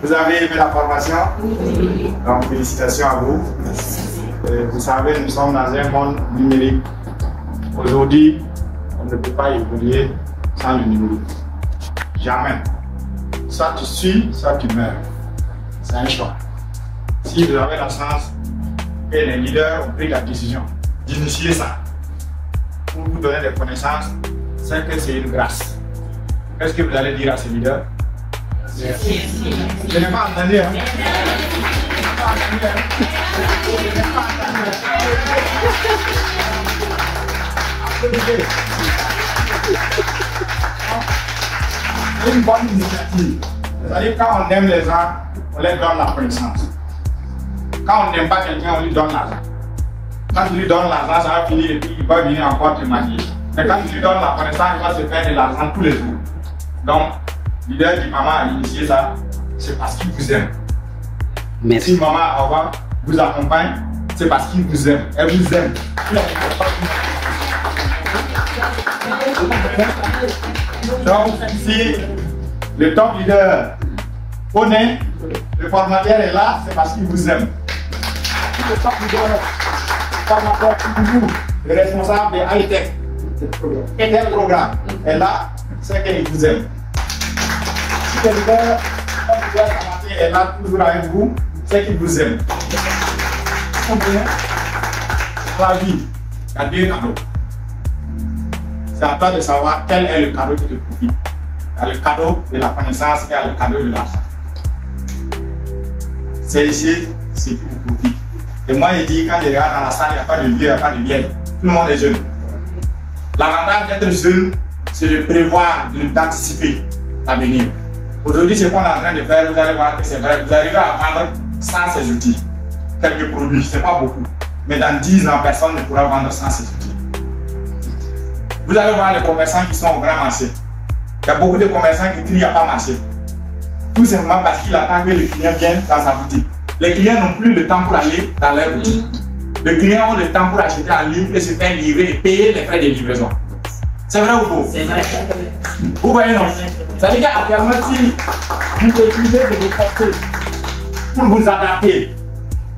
Vous avez aimé la formation? Oui. Donc, félicitations à vous. Vous savez, nous sommes dans un monde numérique. Aujourd'hui, on ne peut pas évoluer sans le numérique. Jamais. Soit tu suis, soit tu meurs. C'est un choix. Si vous avez la chance que les leaders ont pris la décision d'initier ça pour vous donner des connaissances, c'est que c'est une grâce. Qu'est-ce que vous allez dire à ces leaders? Je n'ai pas entendu. Hein? C'est une bonne initiative. C'est-à-dire quand on aime les gens, on leur donne la connaissance. Quand on n'aime pas quelqu'un, on lui donne l'argent. Quand tu lui donnes l'argent, ça va finir et puis il va venir encore te marier. Mais quand tu lui donnes la connaissance, il va se faire de l'argent tous les jours. Donc, l'idée du maman a initié ça, c'est parce qu'il vous aime. Merci. Si maman avant vous accompagne, c'est parce qu'il vous aime. Elle vous aime. Donc, si le top leader connaît, le formateur est là, c'est parce qu'il vous aime. Si le top leader, le formateur, le responsable de high-tech, et tel programme est là, c'est qu'il vous aime. Si le leader formateur est là toujours avec vous, c'est qu'il vous aime. Dans la vie, il y a deux cadeaux. C'est à toi de savoir quel est le cadeau qui te profite. Il y a le cadeau de la connaissance et il y a le cadeau de l'argent. C'est ici, c'est qui vous profite. Et moi, je dis, quand je regarde dans la salle, il n'y a pas de vieux, il n'y a pas de vieille. Tout le monde est jeune. L'avantage d'être jeune, c'est de prévoir, d'anticiper l'avenir. Aujourd'hui, ce qu'on est en train de faire, vous allez voir que c'est vrai. Vous arrivez à vendre sans ces outils. Quelques produits, ce n'est pas beaucoup. Mais dans 10 ans, personne ne pourra vendre sans ces outils. Vous allez voir les commerçants qui sont au grand marché. Il y a beaucoup de commerçants qui crient qu'il n'y a pas marché. Tout simplement parce qu'il attend que le client vienne dans sa boutique. Les clients n'ont plus le temps pour aller dans leur boutique. Les clients ont le temps pour acheter en ligne et se faire livrer et payer les frais de livraison. C'est vrai ou faux? C'est vrai. Vous voyez non? Ça veut dire qu'actuellement, si vous utilisez de vos forfaits pour vous adapter,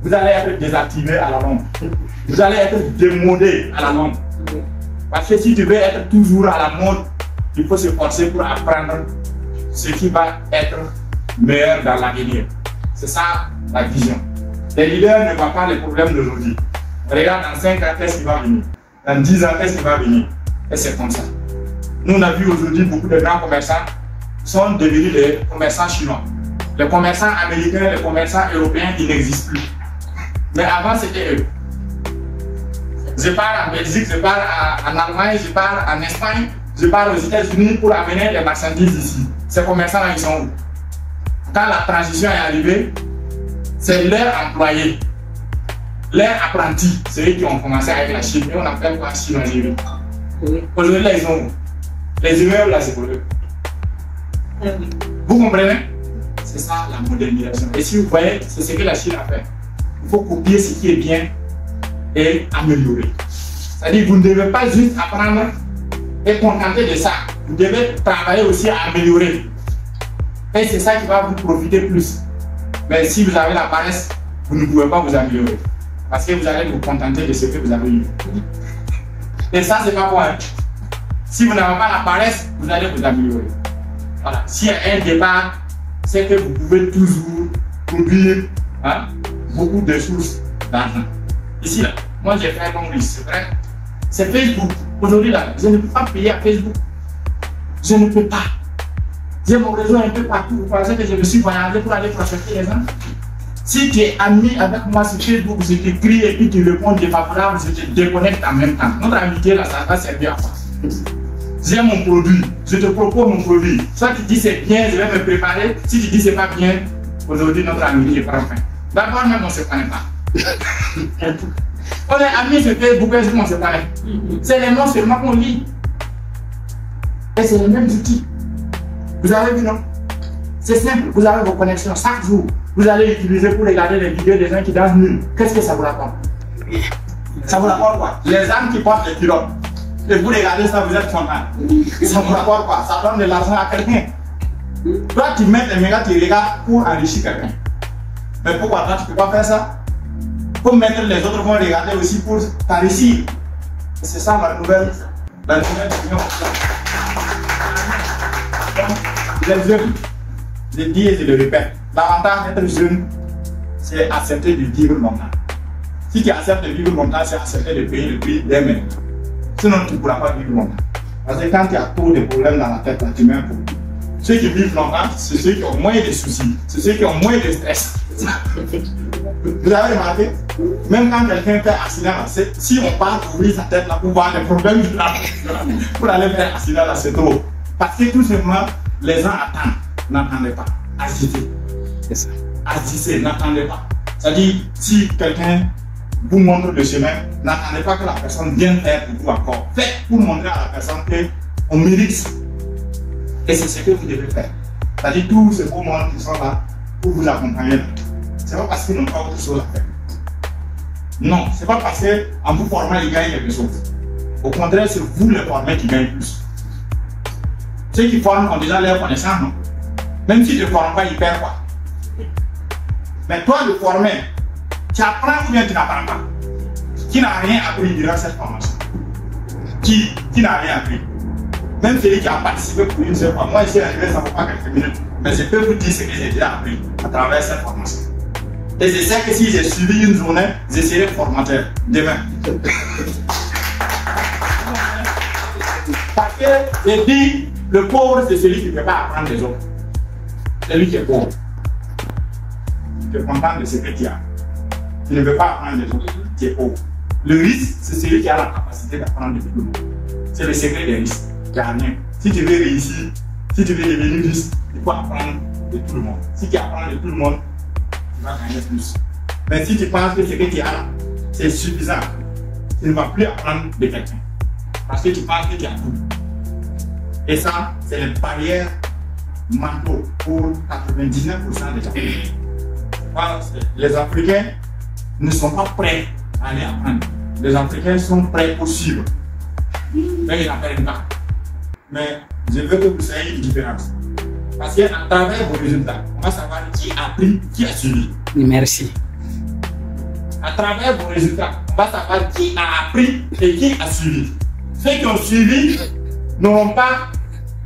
vous allez être désactivé à la longue. Vous allez être démodé à la longue. Parce que si tu veux être toujours à la mode, il faut se forcer pour apprendre ce qui va être meilleur dans l'avenir. C'est ça la vision. Les leaders ne voient pas les problèmes d'aujourd'hui. Regarde dans 5 ans, qu'est-ce qui va venir? Dans 10 ans, qu'est-ce qui va venir? Et c'est comme ça. Nous, on a vu aujourd'hui beaucoup de grands commerçants sont devenus des commerçants chinois. Les commerçants américains, les commerçants européens, ils n'existent plus. Mais avant, c'était eux. Je pars en Belgique, je pars en Allemagne, je pars en Espagne, je pars aux États-Unis pour amener les marchandises ici. Ces commerçants-là, ils sont où? Quand la transition est arrivée, c'est leurs employés, leurs apprentis, ceux qui ont commencé avec la Chine. Et on appelle quoi Chine aujourd'hui? Aujourd'hui, là, ils sont où? Les immeubles, là, c'est pour eux. Vous comprenez? C'est ça la modernisation. Et si vous voyez, c'est ce que la Chine a fait. Il faut copier ce qui est bien et améliorer. C'est-à-dire que vous ne devez pas juste apprendre et contenter de ça. Vous devez travailler aussi à améliorer. Et c'est ça qui va vous profiter plus. Mais si vous avez la paresse, vous ne pouvez pas vous améliorer. Parce que vous allez vous contenter de ce que vous avez eu. Et ça, c'est pas bon. Hein? Si vous n'avez pas la paresse, vous allez vous améliorer. Voilà. S'il y a un débat, c'est que vous pouvez toujours produire beaucoup de sources d'argent. Ici, là, moi j'ai fait un long liste, c'est vrai. C'est Facebook. Aujourd'hui, là, je ne peux pas payer à Facebook. Je ne peux pas. J'ai mon réseau un peu partout. Vous pensez que je me suis voyagé pour aller prospecter les gens? Si tu es ami avec moi sur Facebook, je t'écris et puis tu réponds défavorable, je te déconnecte en même temps. Notre amitié, là, ça va servir à quoi? J'ai mon produit, je te propose mon produit. Soit tu dis c'est bien, je vais me préparer. Si tu dis c'est pas bien, aujourd'hui notre amitié prend fin. D'abord, même on ne se connaît pas. On est amis sur Facebook, on ne se connaît. C'est les noms seulement qu'on lit. Et c'est les mêmes outils. Vous avez vu, non? C'est simple, vous avez vos connexions chaque jour. Vous allez utiliser pour regarder les vidéos des gens qui dansent nus. Qu'est-ce que ça vous raconte? Ça vous raconte quoi? Les âmes qui portent les culottes. Et vous regardez ça, vous êtes content. Ça vous rapporte quoi? Ça donne de l'argent à quelqu'un. Toi, tu mets les mégas, tu regardes pour enrichir quelqu'un. Mais pourquoi toi, tu ne peux pas faire ça? Pour mettre les autres vont regarder aussi pour t'enrichir. C'est ça la nouvelle opinion. Les jeunes, je le dis et je le répète, l'avantage d'être jeune, c'est accepter de vivre longtemps. Si tu acceptes de vivre longtemps, c'est accepter de payer le prix dès maintenant. Sinon, tu ne pourras pas vivre longtemps. Parce que quand tu as trop de problèmes dans la tête, là, tu mets un coup. Ceux qui vivent longtemps, c'est ceux qui ont moins de soucis, c'est ceux qui ont moins de stress. Vous avez remarqué? Même quand quelqu'un fait un accident, si on part ouvrir sa tête là pour voir les problèmes pour aller faire un accident là, c'est trop. Parce que tout simplement, les gens attendent, n'attendez pas, agissez. C'est ça. Agissez, n'attendez pas. C'est-à-dire, si quelqu'un vous montre le chemin, n'attendez pas que la personne vienne faire pour vous encore. Faites pour montrer à la personne qu'on mérite. Et c'est ce que vous devez faire. C'est-à-dire, tous ces beaux monde qui sont là pour vous accompagner. C'est pas parce qu'ils n'ont pas autre chose à faire. Non, c'est pas parce qu'en vous formant, ils gagnent quelque chose. Au contraire, c'est vous les formés qui gagnent plus. Ceux qui forment ont déjà leur connaissance, non? Même si tu ne formes pas, ils perdent quoi? Mais toi, de former, tu apprends ou bien tu n'apprends pas? Qui n'a rien appris durant cette formation? Qui n'a rien appris? Même celui qui a participé pour une seule fois. Moi, ici, arrivé, ça ne fait pas quelques minutes. Mais je peux vous dire ce que j'ai déjà appris à travers cette formation. Et je sais que si j'ai suivi une journée, je serai formateur demain. Parce que je dis, le pauvre, c'est celui qui ne peut pas apprendre les autres. C'est lui qui est pauvre. Tu es content de ce que tu as. Tu ne veux pas apprendre les autres. Tu es pauvre. Le risque, c'est celui qui a la capacité d'apprendre de tout le monde. C'est le secret des risques. Il n'y a rien. Si tu veux réussir, si tu veux devenir riche, il faut apprendre de tout le monde. Si tu apprends de tout le monde, tu vas gagner plus. Mais si tu penses que ce que tu as, c'est suffisant, tu ne vas plus apprendre de quelqu'un. Parce que tu penses que tu as tout. Et ça, c'est les barrières mentaux pour 99% des Africains. Les Africains ne sont pas prêts à aller apprendre. Les Africains sont prêts pour suivre. Mais ils n'apprennent pas. Mais je veux que vous soyez une différence. Parce qu'à travers vos résultats, on va savoir qui a appris, qui a suivi. Merci. À travers vos résultats, on va savoir qui a appris et qui a suivi. Ceux qui ont suivi n'auront pas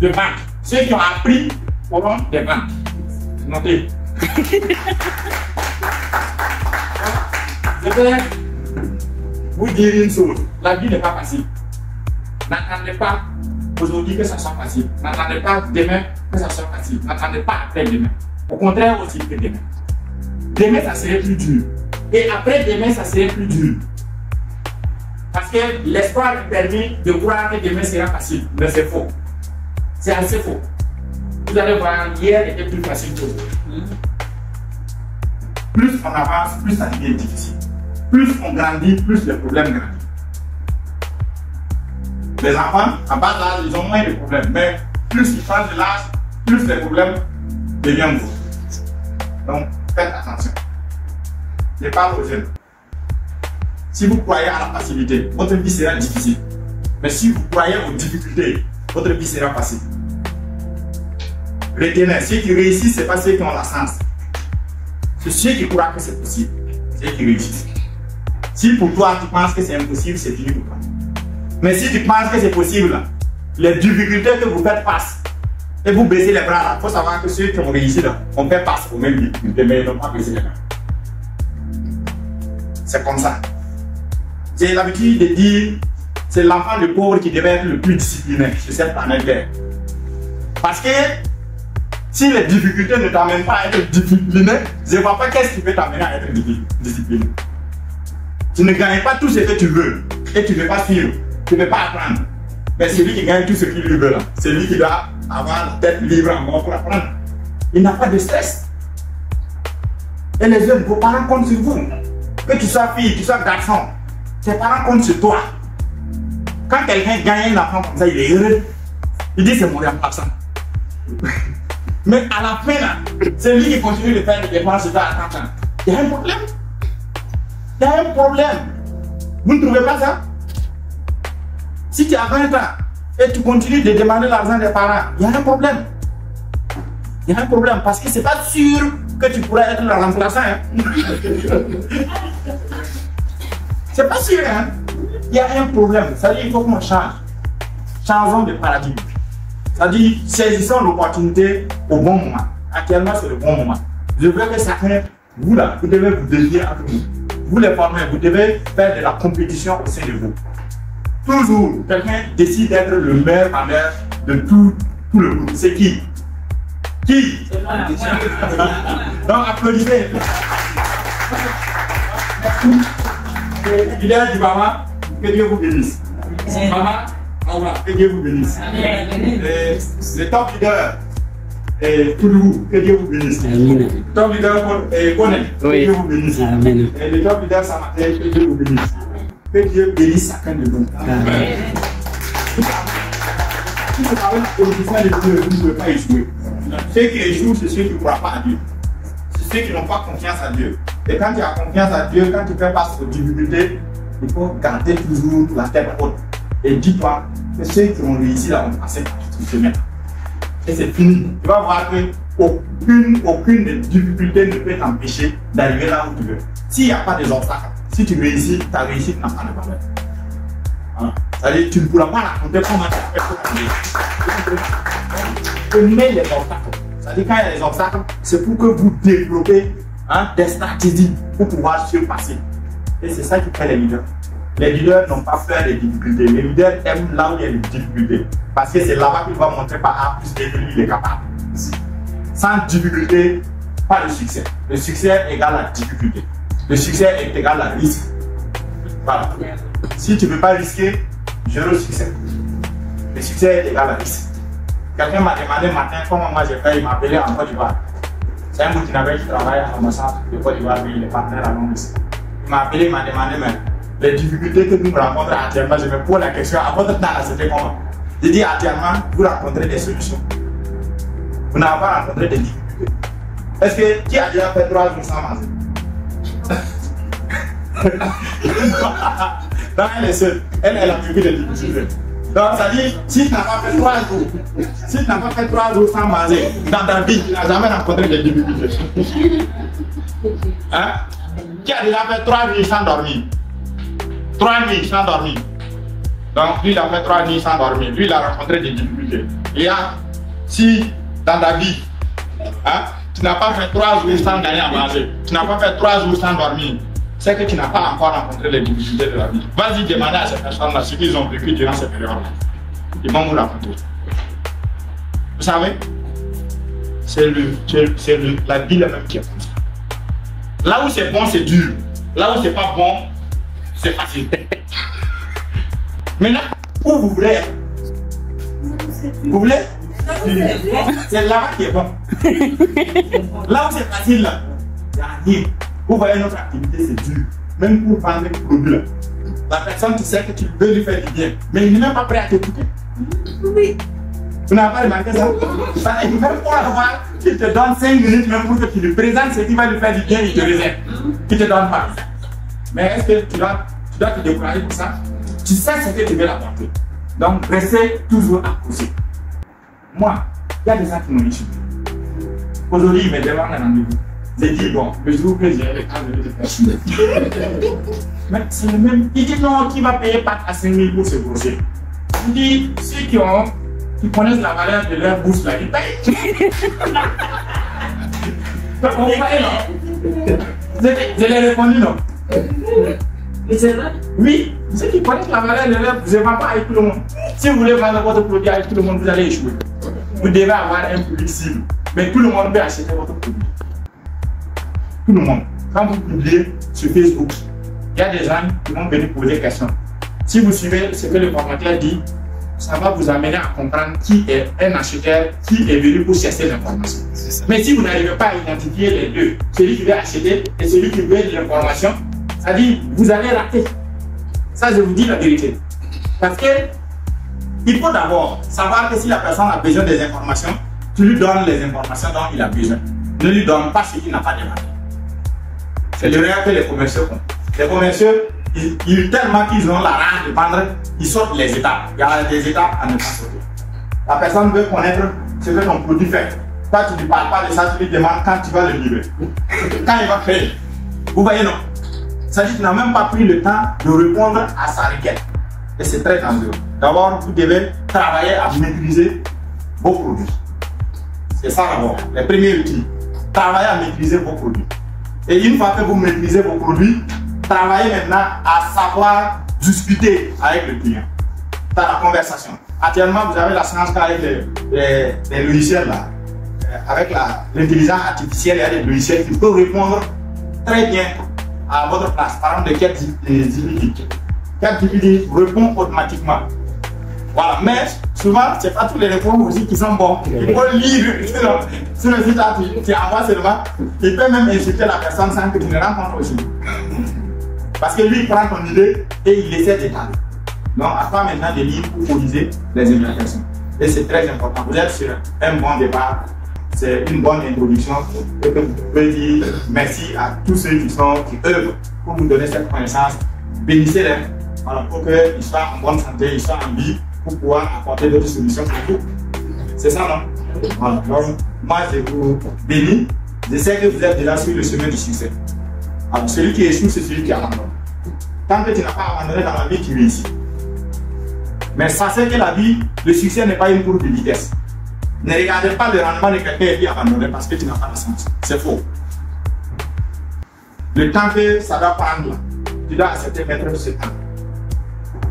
de banque. Ceux qui ont appris auront des banques. Notez. Je vais vous dire une chose. La vie n'est pas facile. N'attendez pas aujourd'hui que ça soit facile. N'attendez pas demain que ça soit facile. N'attendez pas après demain. Au contraire aussi que demain. Demain, ça serait plus dur. Et après demain, ça serait plus dur. Parce que l'espoir nous permet de croire que demain sera facile. Mais c'est faux. C'est assez faux. Vous allez voir, hier était plus facile qu'aujourd'hui. Plus on avance, plus ça devient difficile. Plus on grandit, plus les problèmes grandissent. Les enfants, à bas âge, ils ont moins de problèmes. Mais plus ils prennent de l'âge, plus les problèmes deviennent gros. Donc, faites attention. Je parle aux jeunes. Si vous croyez à la facilité, votre vie sera difficile. Mais si vous croyez aux difficultés, votre vie sera facile. Retenez, ceux qui réussissent, ce n'est pas ceux qui ont la chance. C'est ceux qui croient que c'est possible. Ceux qui réussissent. Si pour toi, tu penses que c'est impossible, c'est fini pour toi. Mais si tu penses que c'est possible, les difficultés que vous faites face, et vous baissez les bras, il faut savoir que ceux qui ont réussi, on fait face aux mêmes difficultés, mais ils n'ont pas baissé les bras. C'est comme ça. J'ai l'habitude de dire, c'est l'enfant de pauvre qui devait être le plus discipliné sur cette planète Terre. Parce que si les difficultés ne t'amènent pas à être discipliné, je ne vois pas qu'est-ce qui peut t'amener à être discipliné. Tu ne gagnes pas tout ce que tu veux et tu ne veux pas suivre, tu ne veux pas apprendre. Mais celui qui gagne tout ce qu'il veut là, c'est lui qui doit avoir la tête libre encore pour apprendre. Il n'a pas de stress. Et les jeunes, vos parents comptent sur vous. Que tu sois fille, que tu sois garçon, tes parents comptent sur toi. Quand quelqu'un gagne un enfant comme ça, il est heureux. Il dit c'est mon remplaçant. Mais à la fin là, c'est lui qui continue de faire des dépenses à 30 ans. Il y a un problème. Il y a un problème. Vous ne trouvez pas ça? Si tu as 20 ans et tu continues de demander l'argent des parents, il y a un problème. Il y a un problème parce que c'est pas sûr que tu pourrais être le remplaçant. Hein. C'est pas sûr. Hein. Il y a un problème. Ça dit, il faut qu'on change. Changeons de paradigme. Ça dit, saisissons l'opportunité au bon moment. Actuellement, c'est le bon moment. Je veux que chacun, vous là, vous devez vous défier entre vous. Vous les formez, vous devez faire de la compétition au sein de vous. Toujours, quelqu'un décide d'être le meilleur vendeur de tout le groupe. C'est qui? Qui? Donc, applaudissez. Leader du Bama, que Dieu vous bénisse. Bama, que Dieu vous bénisse. Le top leader, Toulou, que Dieu vous bénisse. Top leader, Kone, que Dieu vous bénisse. Et le top leader, Samatel, que Dieu vous bénisse. Que Dieu bénisse chacun de nous. Si vous avez la position de Dieu, vous ne pouvez pas échouer. Ceux qui échouent, c'est ceux qui ne croient pas à Dieu. C'est ceux qui n'ont pas confiance à Dieu. Et quand tu as confiance à Dieu, quand tu fais face aux difficultés, il faut garder toujours la tête haute. Et dis-toi que ceux qui ont réussi là ont passé par ce chemin. Et c'est fini. Tu vas voir que aucune des difficultés ne peut t'empêcher d'arriver là où tu veux. S'il n'y a pas des obstacles, si tu réussis, ta réussite n'a pas de valeur. Hein? C'est-à-dire tu ne pourras pas raconter comment tu as fait pour gagner. Mets les obstacles. C'est-à-dire quand il y a des obstacles, c'est pour que vous développez des stratégies pour pouvoir surpasser. Et c'est ça qui fait les leaders. Les leaders n'ont pas peur des difficultés. Les leaders aiment là où il y a des difficultés. Parce que c'est là-bas qu'il va montrer par A plus B que lui il est capable. Sans difficulté, pas de succès. Le succès égale la difficulté. Le succès est égal à risque. Voilà. Si tu ne veux pas risquer, zéro succès. Le succès est égal à risque. Quelqu'un m'a demandé matin comment moi j'ai fait, il m'a appelé en Côte d'Ivoire. C'est un Burkinabé qui travaille à l'ambassade de Côte d'Ivoire, lui, il est partenaire à Londres. Il m'a appelé, il m'a demandé, mais les difficultés que nous rencontrons actuellement, je me pose la question, à votre temps, c'était comment? Je dis, actuellement, vous rencontrez des solutions. Vous n'avez pas rencontré des difficultés. Est-ce que qui a déjà fait 3 jours sans manger? Non, elle est seule. Elle a vécu des difficultés. Donc, ça dit, si tu n'as pas fait 3 jours, si tu n'as pas fait 3 jours sans manger, dans ta vie, tu n'as jamais rencontré des difficultés. Hein? Qui a déjà fait 3 nuits sans dormir? 3 nuits sans dormir. Donc, lui, il a fait 3 nuits sans dormir. Lui, il a rencontré des difficultés. Et si dans ta vie, tu n'as pas fait 3 jours sans gagner à manger, tu n'as pas fait 3 jours sans dormir, c'est que tu n'as pas encore rencontré les difficultés de la vie. Vas-y demander à ces personnes-là ce qu'ils ont vécu durant cette période-là. Ils vont vous raconter. Vous savez, c'est la vie elle-même qui est comme ça. Là où c'est bon, c'est dur. Là où c'est pas bon, c'est facile. Maintenant, où vous voulez être? Vous voulez? C'est là-bas qui est bon. Là où c'est facile, là, il n'y a rien. Vous voyez, notre activité, c'est dur. Même pour vendre des produits, la personne, tu sais que tu veux lui faire du bien, mais il n'est même pas prêt à t'écouter. Oui. Vous n'avez pas remarqué ça? Même pour avoir, il te donne 5 minutes même pour que tu lui présentes ce qui va lui faire du bien, il te réserve. Il te donne pas. Mais est-ce que tu dois te décourager pour ça? Tu sais ce que tu veux l'apporter. Donc, restez toujours accroché. Moi, il y a des gens qui m'ont échoué. Aujourd'hui, ils me demandent un rendez-vous. J'ai dit, bon, le jour que j'ai le temps de le faire. Mais c'est le même. Il dit non, qui va payer 4 à 5 000 pour se brosser? Il dit, ceux qui connaissent la valeur de leur bourse, là, ils payent. On paye, non? Je l'ai répondu, non? C'est vrai? Oui, ceux qui connaissent la valeur de leur bourse, je ne vends pas avec tout le monde. Si vous voulez vendre votre produit avec tout le monde, vous allez échouer. Vous devez avoir un public cible. Mais tout le monde peut acheter votre produit. Tout le monde. Quand vous publiez sur Facebook, il y a des gens qui vont venir poser des questions. Si vous suivez ce que le formateur dit, ça va vous amener à comprendre qui est un acheteur, qui est venu pour chercher l'information. Mais si vous n'arrivez pas à identifier les deux, celui qui veut acheter et celui qui veut l'information, ça dit vous allez rater. Ça, je vous dis la vérité. Parce que il faut d'abord savoir que si la personne a besoin des informations, tu lui donnes les informations dont il a besoin. Ne lui donne pas ce qu'il n'a pas demandé. C'est l'erreur que les commerciaux font. Les commerciaux, tellement qu'ils ont la rage de vendre, ils sortent les étapes. Il y a des étapes à ne pas sauter. La personne veut connaître ce que ton produit fait. Toi, tu ne parles pas de ça, tu lui demandes quand tu vas le livrer. Quand il va créer. Vous voyez, non? Ça dit que tu n'as même pas pris le temps de répondre à sa requête. Et c'est très dangereux. D'abord, vous devez travailler à maîtriser vos produits. C'est ça d'abord, les premiers outils. Travaillez à maîtriser vos produits. Et une fois que vous maîtrisez vos produits, travaillez maintenant à savoir discuter avec le client. Dans la conversation. Actuellement, vous avez la science avec les logiciels là. Avec l'intelligence artificielle, il y a des logiciels qui peuvent répondre très bien à votre place. Par exemple, de ChatGPT répond automatiquement. Voilà, mais souvent, c'est pas tous les réponses aussi qui sont bons. Il faut lire sur le site, tu envoies seulement. Il peut même insulter la personne sans que tu ne rencontres aussi. Parce que lui, il prend ton idée et il essaie d'étaler. Donc, à toi maintenant de lire pour corriger les implications. Et c'est très important. Vous êtes sur un bon départ. C'est une bonne introduction. Et que vous pouvez dire merci à tous ceux qui œuvrent pour vous donner cette connaissance. Bénissez-les. Voilà, pour qu'ils soient en bonne santé, ils soient en vie, pour pouvoir apporter d'autres solutions pour vous. C'est ça, non? Voilà. Donc, moi, je vous bénis. Je sais que vous êtes déjà sur le chemin du succès. Alors, celui qui échoue, c'est celui qui abandonne. Tant que tu n'as pas abandonné dans la vie, tu réussis. Mais sachez que la vie, le succès n'est pas une courbe de vitesse. Ne regardez pas le rendement de quelqu'un et puis abandonner parce que tu n'as pas de sens. C'est faux. Le temps que ça doit prendre, tu dois accepter de mettre ce temps.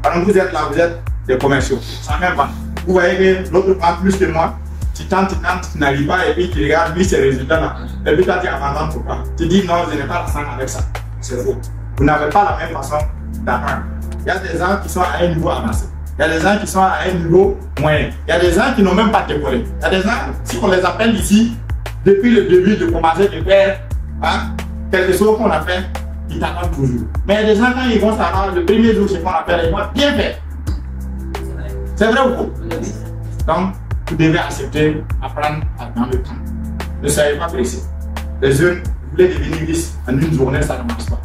Par exemple, vous êtes là, vous êtes des commerciaux. Ça même pas. Vous voyez que l'autre prend plus que moi. Tu tentes, tu n'arrives pas et puis tu regardes lui ces résultats-là. Et puis toi, tu abandonnes pourquoi? Tu dis non, je n'ai pas la sang avec ça. C'est faux. Vous n'avez pas la même façon d'apprendre. Il y a des gens qui sont à un niveau avancé. Il y a des gens qui sont à un niveau moyen. Il y a des gens qui n'ont même pas décollé. Il y a des gens, si on les appelle ici, depuis le début de commencer de faire quelque chose qu'on a fait, ils t'attendent toujours. Mais il y a des gens, quand ils vont savoir le premier jour, ce qu'on appelle, ils vont bien faire. C'est vrai ou faux? Donc, vous devez accepter, apprendre dans le temps. Ne soyez pas pressé. Les jeunes, vous voulez devenir riche en une journée, ça ne marche pas.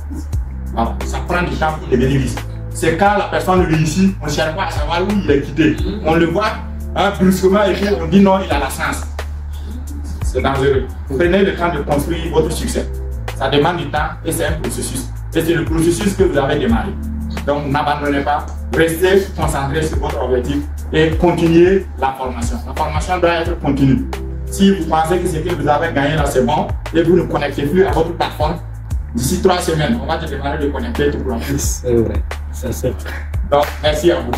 Voilà. Ça prend du temps pour devenir riche. C'est quand la personne réussit, on ne cherche pas à savoir où il est quitté. On le voit brusquement et puis on dit non, il a la chance. C'est dangereux. Prenez le temps de construire votre succès. Ça demande du temps et c'est un processus. Et c'est le processus que vous avez démarré. Donc n'abandonnez pas, restez concentré sur votre objectif et continuez la formation. La formation doit être continue. Si vous pensez que ce que vous avez gagné là c'est bon et vous ne connectez plus à votre plateforme, d'ici 3 semaines, on va te demander de connecter tout pour la plus. C'est vrai, ça c'est. Donc merci à vous.